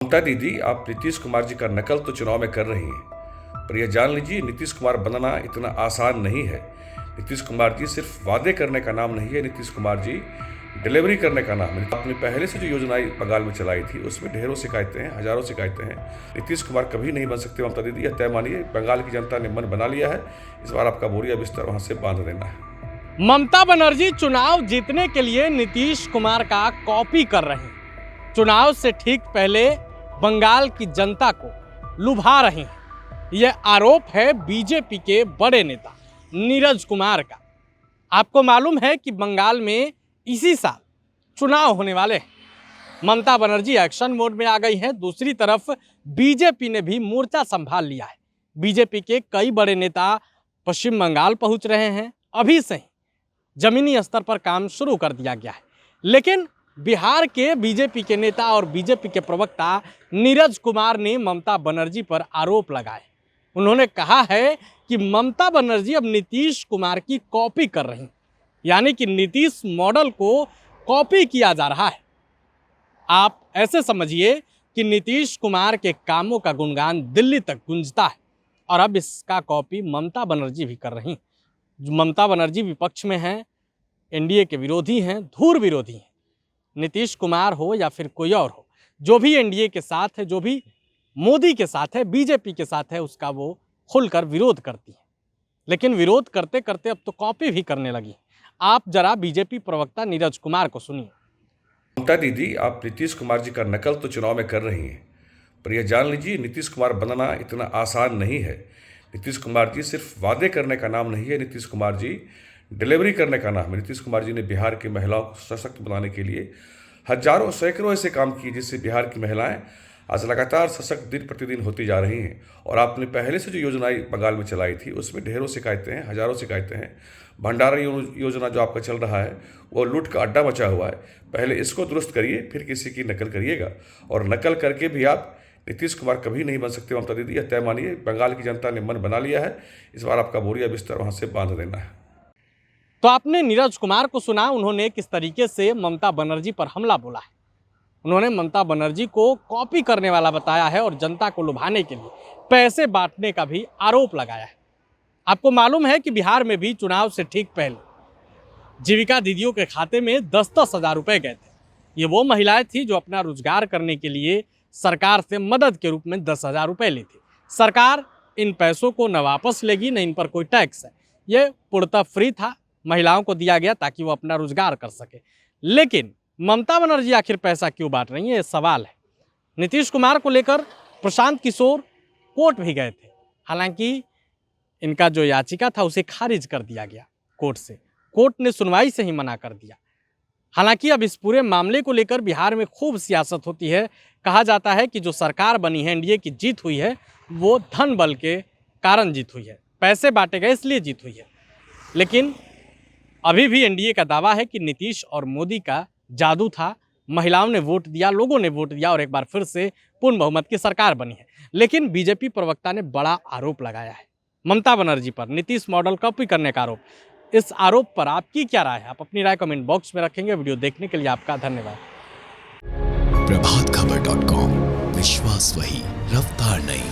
ममता दीदी, आप नीतीश कुमार जी का नकल तो चुनाव में कर रही हैं, पर यह जान लीजिए नीतीश कुमार बनना इतना आसान नहीं है। नीतीश कुमार जी सिर्फ वादे करने का नाम नहीं है, नीतीश कुमार जी डिलीवरी करने का नाम है। आपने पहले से जो योजनाएं बंगाल में चलाई थी उसमें ढेरों शिकायतें हैं, हजारों शिकायतें हैं। नीतीश कुमार कभी नहीं बन सकते ममता दीदी, यह तय मानिए। बंगाल की जनता ने मन बना लिया है, इस बार आपका बोरिया बिस्तर वहां से बांध देना है। ममता बनर्जी चुनाव जीतने के लिए नीतीश कुमार का कॉपी कर रहे हैं। चुनाव से ठीक पहले बंगाल की जनता को लुभा रहे हैं। यह आरोप है बीजेपी के बड़े नेता नीरज कुमार का। आपको मालूम है कि बंगाल में इसी साल चुनाव होने वाले हैं। ममता बनर्जी एक्शन मोड में आ गई हैं। दूसरी तरफ बीजेपी ने भी मोर्चा संभाल लिया है। बीजेपी के कई बड़े नेता पश्चिम बंगाल पहुंच रहे हैं। अभी से ही जमीनी स्तर पर काम शुरू कर दिया गया है। लेकिन बिहार के बीजेपी के नेता और बीजेपी के प्रवक्ता नीरज कुमार ने ममता बनर्जी पर आरोप लगाए। उन्होंने कहा है कि ममता बनर्जी अब नीतीश कुमार की कॉपी कर रही हैं, यानी कि नीतीश मॉडल को कॉपी किया जा रहा है। आप ऐसे समझिए कि नीतीश कुमार के कामों का गुणगान दिल्ली तक गूंजता है और अब इसका कॉपी ममता बनर्जी भी कर रही हैं। ममता बनर्जी विपक्ष में हैं, एनडीए के विरोधी हैं, धुर विरोधी हैं। नीतीश कुमार हो या फिर कोई और हो, जो भी एनडीए के साथ है, जो भी मोदी के साथ है, बीजेपी के साथ है, उसका वो खुलकर विरोध करती है। लेकिन विरोध करते करते अब तो कॉपी भी करने लगी। आप जरा बीजेपी प्रवक्ता नीरज कुमार को सुनिए। ममता दीदी, आप नीतीश कुमार जी का नकल तो चुनाव में कर रही हैं, पर यह जान लीजिए नीतीश कुमार बनना इतना आसान नहीं है। नीतीश कुमार जी सिर्फ वादे करने का नाम नहीं है, नीतीश कुमार जी डिलीवरी करने का नाम है। नीतीश कुमार जी ने बिहार की महिलाओं को सशक्त बनाने के लिए हजारों सैकड़ों ऐसे काम किए जिससे बिहार की महिलाएं आज लगातार सशक्त दिन प्रतिदिन होती जा रही हैं। और आपने पहले से जो योजनाएं बंगाल में चलाई थी उसमें ढेरों शिकायतें हैं, हजारों शिकायतें हैं। भंडारा योजना जो आपका चल रहा है वो लूट का अड्डा मचा हुआ है। पहले इसको दुरुस्त करिए, फिर किसी की नकल करिएगा। और नकल करके भी आप नीतीश कुमार कभी नहीं बन सकते ममता दीदी, यह तय मानिए। बंगाल की जनता ने मन बना लिया है, इस बार आपका बोरिया बिस्तर वहां से बांध देना है। तो आपने नीरज कुमार को सुना, उन्होंने किस तरीके से ममता बनर्जी पर हमला बोला है। उन्होंने ममता बनर्जी को कॉपी करने वाला बताया है और जनता को लुभाने के लिए पैसे बांटने का भी आरोप लगाया है। आपको मालूम है कि बिहार में भी चुनाव से ठीक पहले जीविका दीदियों के खाते में 10-10 हज़ार रुपये गए थे। ये वो महिलाएं थी जो अपना रोजगार करने के लिए सरकार से मदद के रूप में 10,000 रुपये ली थी। सरकार इन पैसों को न वापस लेगी, न इन पर कोई टैक्स है। ये पूर्णतः फ्री था, महिलाओं को दिया गया ताकि वो अपना रोजगार कर सके। लेकिन ममता बनर्जी आखिर पैसा क्यों बांट रही है, ये सवाल है। नीतीश कुमार को लेकर प्रशांत किशोर कोर्ट भी गए थे। हालांकि इनका जो याचिका था उसे खारिज कर दिया गया कोर्ट से। कोर्ट ने सुनवाई से ही मना कर दिया। हालांकि अब इस पूरे मामले को लेकर बिहार में खूब सियासत होती है। कहा जाता है कि जो सरकार बनी है, एनडीए की जीत हुई है, वो धन बल के कारण जीत हुई है, पैसे बांटे गए इसलिए जीत हुई है। लेकिन अभी भी एनडीए का दावा है कि नीतीश और मोदी का जादू था, महिलाओं ने वोट दिया, लोगों ने वोट दिया और एक बार फिर से पूर्ण बहुमत की सरकार बनी है। लेकिन बीजेपी प्रवक्ता ने बड़ा आरोप लगाया है ममता बनर्जी पर, नीतीश मॉडल कॉपी करने का आरोप। इस आरोप पर आपकी क्या राय है? आप अपनी राय कमेंट बॉक्स में रखेंगे। वीडियो देखने के लिए आपका धन्यवाद। प्रभातखबर.com, विश्वास वही, रफ्तार नहीं।